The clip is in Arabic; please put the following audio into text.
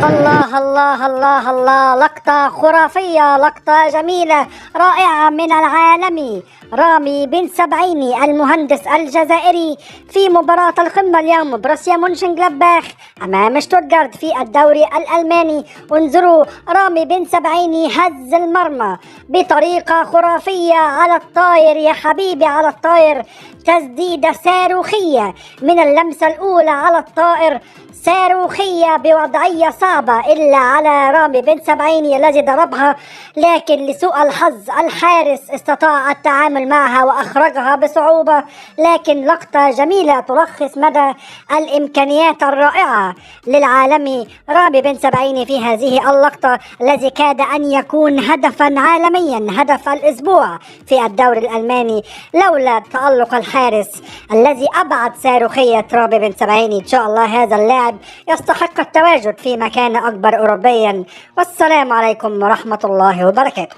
الله الله الله الله، لقطة خرافية، لقطة جميلة رائعة من العالمي رامي بن سبعيني المهندس الجزائري في مباراة القمة اليوم بروسيا مونشنغلادباخ أمام شتوتغارت في الدوري الألماني. انظروا رامي بن سبعيني هز المرمى بطريقة خرافية على الطاير يا حبيبي، على الطاير، تسديدة صاروخية من اللمسة الأولى على الطائر، صاروخية بوضعية صعبة إلا على رامي بن سبعيني الذي ضربها، لكن لسوء الحظ الحارس استطاع التعامل معها وأخرجها بصعوبة. لكن لقطة جميلة تلخص مدى الإمكانيات الرائعة للعالمي رامي بن سبعيني في هذه اللقطة، الذي كاد أن يكون هدفا عالميا، هدف الأسبوع في الدوري الألماني لولا تألق الحارس الذي أبعد صاروخية رامي بن سبعيني. إن شاء الله هذا اللاعب يستحق التواجد في مكان أكبر أوروبيا. والسلام عليكم ورحمة الله وبركاته.